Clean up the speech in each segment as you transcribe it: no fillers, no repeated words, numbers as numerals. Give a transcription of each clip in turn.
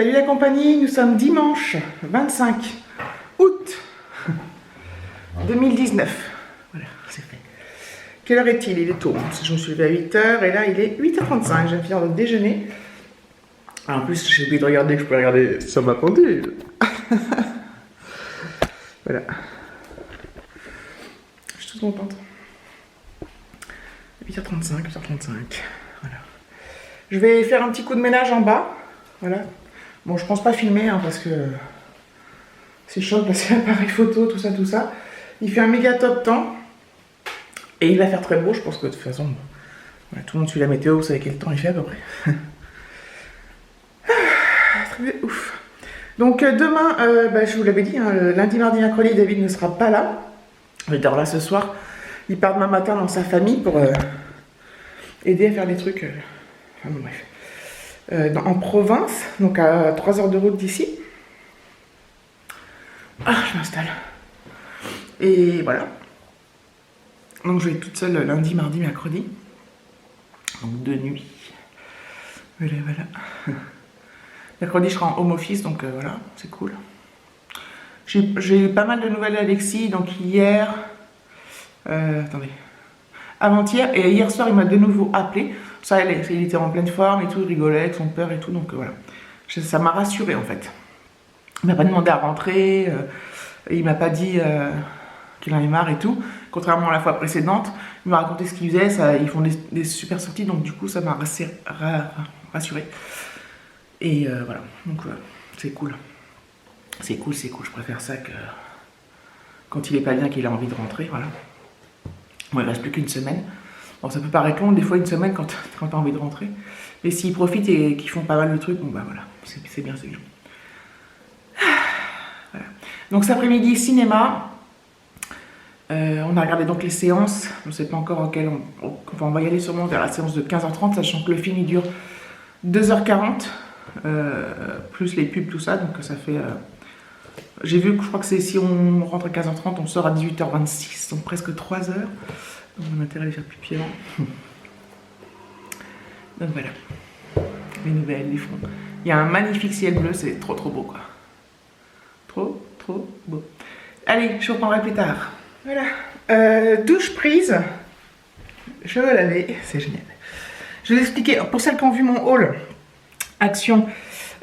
Salut la compagnie, nous sommes dimanche 25 août 2019. Voilà, c'est fait. Quelle heure est-il? Il est tôt, hein, parce que je me suis levée à 8h et là il est 8h35. Je viens de finir le déjeuner. En plus, j'ai oublié de regarder que je peux regarder sur ma pendule. Voilà. Je suis toute contente. 8h35, 8h35. Voilà. Je vais faire un petit coup de ménage en bas. Voilà. Bon, je pense pas filmer hein, parce que c'est chaud de passer l'appareil photo, tout ça, tout ça. Il fait un méga top temps. Et il va faire très beau, je pense que de toute façon, voilà, tout le monde suit la météo, vous savez quel temps il fait à peu près. Très bien, ouf. Donc demain, je vous l'avais dit, hein, lundi, mardi, mercredi, David ne sera pas là. Il dort là ce soir. Il part demain matin dans sa famille pour aider à faire des trucs. Enfin bon, bref. En province, donc à 3 heures de route d'ici. Ah, je m'installe. Et voilà. Donc je vais être toute seule lundi, mardi, mercredi. Donc de nuit. Voilà, voilà. Mercredi, je serai en home office, donc voilà, c'est cool. J'ai eu pas mal de nouvelles d'Alexis, donc hier... attendez. Avant-hier, et hier soir, il m'a de nouveau appelé. Ça, il était en pleine forme et tout, il rigolait avec son père et tout, donc voilà. Ça m'a rassuré en fait. Il m'a pas demandé à rentrer, il m'a pas dit qu'il en avait marre et tout. Contrairement à la fois précédente, il m'a raconté ce qu'il faisait, ils font des super sorties, donc du coup, ça m'a rassuré. Et voilà, donc c'est cool. C'est cool, je préfère ça que quand il est pas bien, qu'il a envie de rentrer, voilà. Bon, il reste plus qu'une semaine. Bon, ça peut paraître long, des fois une semaine quand t'as envie de rentrer. Mais s'ils profitent et qu'ils font pas mal de trucs, bon bah voilà, c'est bien, c'est bien. Voilà. Donc cet après-midi, cinéma. On a regardé donc les séances. Je ne sais pas encore auquel on va y aller sûrement vers la séance de 15h30, sachant que le film il dure 2h40, plus les pubs, tout ça. Donc ça fait... J'ai vu que je crois que c'est si on rentre à 15h30, on sort à 18h26, donc presque 3 heures. Donc on a intérêt à les faire pipi avant. Donc voilà, les nouvelles, les fonds. Il y a un magnifique ciel bleu, c'est trop beau quoi. Trop beau. Allez, je reprendrai plus tard. Voilà, douche prise, cheveux lavés, c'est génial. Je vais vous expliquer, pour celles qui ont vu mon haul Action,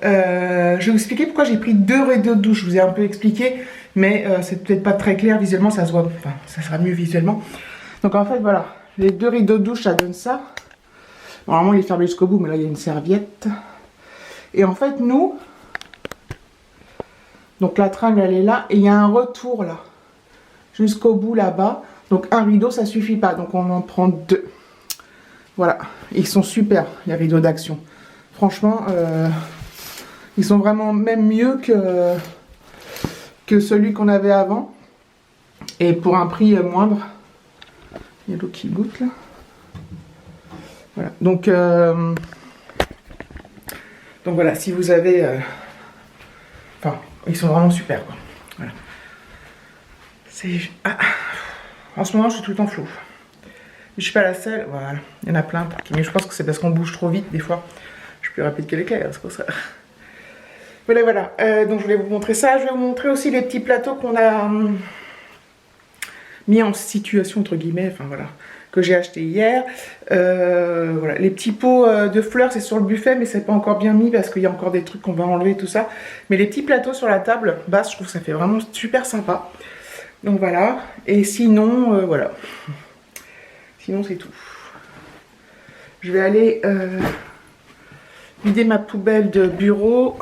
je vais vous expliquer pourquoi j'ai pris 2 rideaux de douche. Je vous ai un peu expliqué, mais c'est peut-être pas très clair visuellement, ça se voit, enfin, ça sera mieux visuellement. Donc en fait, voilà, les 2 rideaux de douche, ça donne ça. Normalement, il est fermé jusqu'au bout, mais là, il y a une serviette. Et en fait, nous, donc la tringle, elle est là, et il y a un retour là, jusqu'au bout là-bas. Donc un rideau, ça suffit pas, donc on en prend 2. Voilà, ils sont super, les rideaux d'Action. Franchement, ils sont vraiment même mieux que celui qu'on avait avant. Et pour un prix moindre. Il y a l'eau qui goûte là. Voilà. Donc voilà, si vous avez... Enfin, ils sont vraiment super quoi. Voilà. En ce moment, je suis tout le temps flou. Je suis pas la seule. Voilà. Il y en a plein. Mais je pense que c'est parce qu'on bouge trop vite des fois. Je suis plus rapide que l'éclair, c'est pour ça. Voilà. Donc je voulais vous montrer ça. Je vais vous montrer aussi les petits plateaux qu'on a mis en situation entre guillemets. Enfin voilà, que j'ai acheté hier. Voilà, les petits pots de fleurs, c'est sur le buffet, mais c'est pas encore bien mis parce qu'il y a encore des trucs qu'on va enlever, tout ça. Mais les petits plateaux sur la table basse, je trouve que ça fait vraiment super sympa. Donc voilà. Et sinon, voilà. Sinon c'est tout. Je vais aller vider ma poubelle de bureau.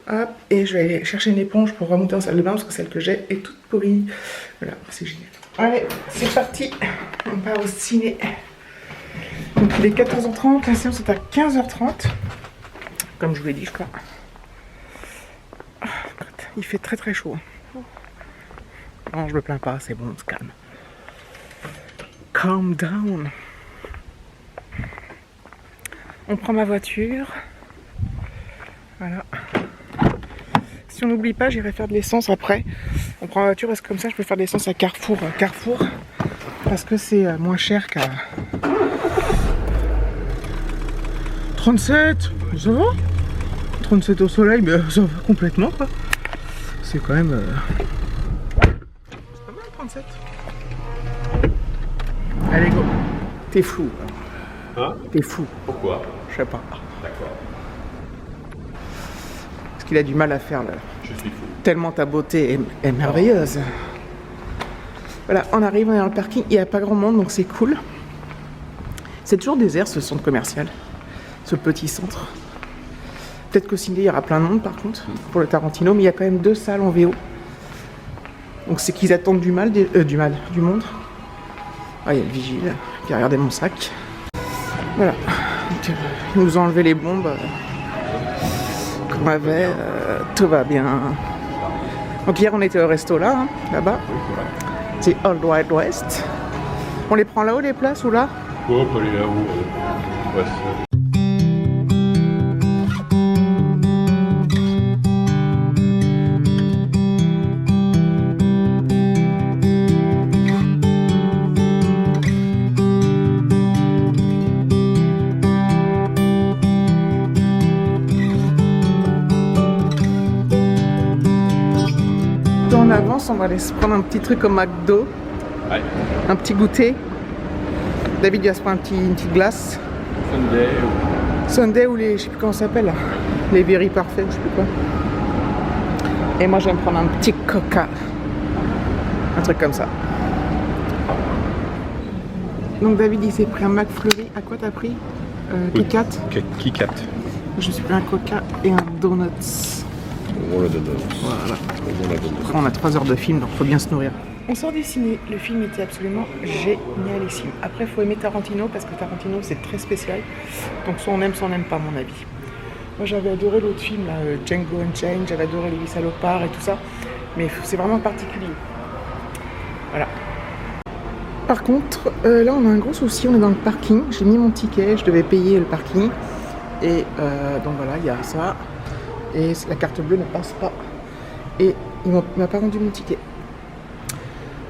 Hop, et je vais aller chercher une éponge pour remonter en salle de bain parce que celle que j'ai est toute pourrie. Voilà, c'est génial. Allez, c'est parti. On part au ciné. Donc il est 14h30, la séance est à 15h30. Comme je vous l'ai dit, je crois. Il fait très chaud. Non, je me plains pas, c'est bon, on se calme. Calm down. On prend ma voiture. Voilà. Si on n'oublie pas, j'irai faire de l'essence après. On prend la voiture parce que comme ça, je peux faire de l'essence à Carrefour. Parce que c'est moins cher qu'à 37. Ça va ? 37 au soleil, mais ça va complètement quoi. C'est quand même... C'est pas mal 37. Allez go. T'es flou. Hein? T'es fou. Pourquoi? Je sais pas. D'accord. Parce qu'il a du mal à faire là. Je suis fou. Tellement ta beauté est merveilleuse. Voilà, on arrive, on est dans le parking, il n'y a pas grand monde donc c'est cool. C'est toujours désert ce centre commercial, ce petit centre. Peut-être qu'au ciné il y aura plein de monde par contre pour le Tarantino, mais il y a quand même 2 salles en VO. Donc c'est qu'ils attendent du monde. Ah, il y a le vigile qui a regardé mon sac. Voilà, donc, ils nous ont enlevé les bombes qu'on avait, tout va bien. Donc hier on était au resto là, hein, là-bas. C'est Old Wild West. On les prend là-haut les places ou là? Oh, on peut aller là-haut. Ouais, On avance, on va aller se prendre un petit truc au McDo. Ouais. Un petit goûter. David il va se prendre une petite glace. Sunday ou les, je sais plus comment ça s'appelle là. Les Very Parfaits, je sais plus quoi. Et moi je vais me prendre un petit Coca. Un truc comme ça. Donc David il s'est pris un McFlurry. À quoi t'as pris? Kit Kat. Kit Kat. Je me suis pris un Coca et un Donuts. Voilà. Après on a 3 heures de film donc faut bien se nourrir. On sort du ciné, le film était absolument génialissime. Après faut aimer Tarantino parce que Tarantino c'est très spécial. Donc soit on aime pas à mon avis. Moi j'avais adoré l'autre film là, Django Unchained, j'avais adoré Les Salopards et tout ça. Mais c'est vraiment particulier. Voilà. Par contre, là on a un gros souci, on est dans le parking. J'ai mis mon ticket, je devais payer le parking. Et donc voilà, il y a ça. Et la carte bleue ne passe pas. Et il m'a pas rendu mon ticket.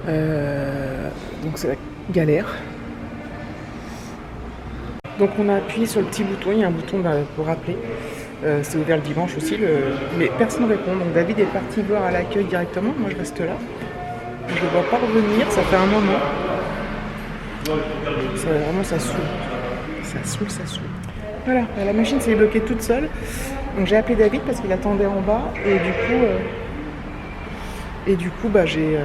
Donc c'est la galère. Donc on a appuyé sur le petit bouton, il y a un bouton pour rappeler. C'est ouvert le dimanche aussi, mais personne ne répond. Donc David est parti voir à l'accueil directement, moi je reste là. Je ne le vois pas revenir, ça fait un moment. Ça saoule. Ça saoule. Voilà, la machine s'est bloquée toute seule. Donc j'ai appelé David parce qu'il attendait en bas et du coup bah j'ai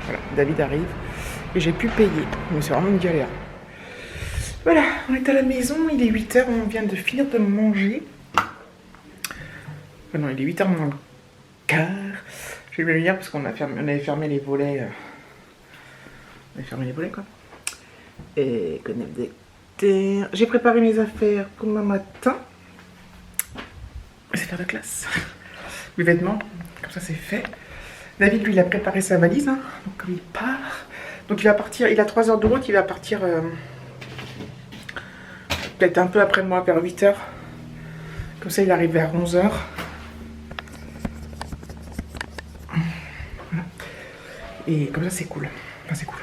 voilà, David arrive et j'ai pu payer. Mais c'est vraiment une galère. Voilà, on est à la maison, il est 8h, on vient de finir de manger. Non, il est 8h moins le quart. Je vais le dire parce qu'on avait fermé les volets. On avait fermé les volets quoi. Et connecté. J'ai préparé mes affaires pour demain matin. Les affaires de classe. Les vêtements, comme ça c'est fait. David lui il a préparé sa valise, hein, donc comme il part. Donc il va partir, il a 3 heures de route, il va partir peut-être un peu après moi, vers 8h. Comme ça il arrive vers 11h. Voilà. Et comme ça c'est cool. Enfin c'est cool.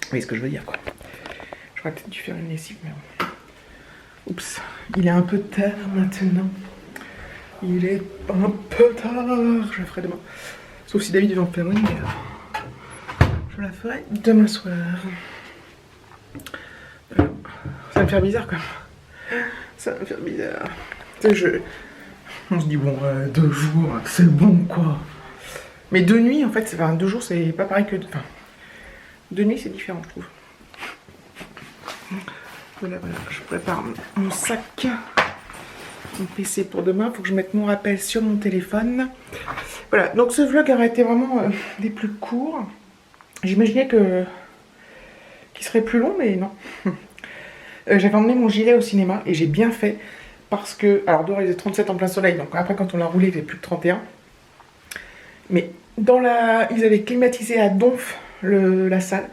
Vous voyez ce que je veux dire quoi. J'aurais peut-être dû faire une lessive, mais bon. Oups, il est un peu tard maintenant. Il est un peu tard. Je la ferai demain. Sauf si David veut en faire une, mais je la ferai demain soir. Voilà. Ça va me faire bizarre quand même. Ça va me faire bizarre. Tu sais, on se dit bon, 2 jours, c'est bon quoi. Mais 2 nuits en fait, 2 jours c'est pas pareil que... Enfin, 2 nuits c'est différent je trouve. Voilà, je prépare mon sac, mon PC pour demain. Faut que je mette mon rappel sur mon téléphone. Voilà, donc ce vlog aurait été vraiment des plus courts. J'imaginais qu'il serait plus long, mais non. J'avais emmené mon gilet au cinéma et j'ai bien fait parce que, alors dehors il faisait 37 en plein soleil, donc après quand on l'a roulé il fait plus de 31. Mais ils avaient climatisé à donf la salle.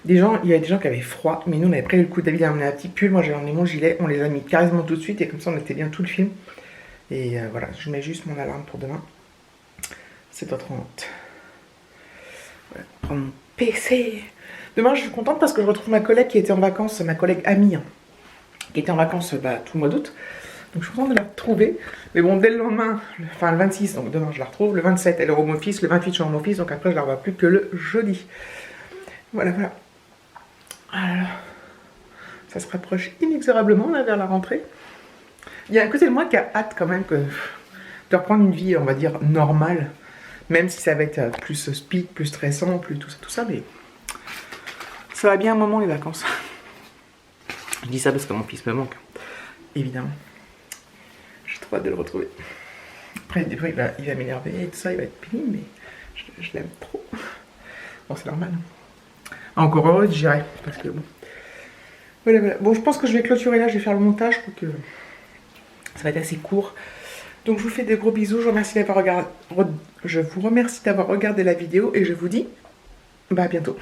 Il y avait des gens qui avaient froid, mais nous on avait pris le coup. David a emmené un petit pull, moi j'ai emmené mon gilet, on les a mis carrément tout de suite et comme ça on était bien tout le film. Et voilà, je mets juste mon alarme pour demain. 7h30. Voilà, prendre mon PC. Demain je suis contente parce que je retrouve ma collègue qui était en vacances, ma collègue Amie, qui était en vacances tout le mois d'août. Donc je suis contente de la retrouver. Mais bon, dès le lendemain, enfin le 26, donc demain je la retrouve. Le 27, elle est au home office. Le 28, je suis en home office. Donc après, je la revois plus que le jeudi. Voilà, voilà. Alors, ça se rapproche inexorablement là vers la rentrée. Il y a un côté de moi qui a hâte quand même de reprendre une vie, on va dire, normale. Même si ça va être plus speed, plus stressant, plus tout ça, mais ça va bien un moment les vacances. Je dis ça parce que mon fils me manque, évidemment. J'ai trop hâte de le retrouver. Après, des fois, il va m'énerver et tout ça, il va être pénible, mais je l'aime trop. Bon, c'est normal. Encore heureux, j'irai, parce que bon. Voilà, voilà. Bon, je pense que je vais clôturer là, je vais faire le montage, je crois que ça va être assez court. Donc je vous fais des gros bisous, je vous remercie d'avoir regardé la vidéo et je vous dis à bientôt.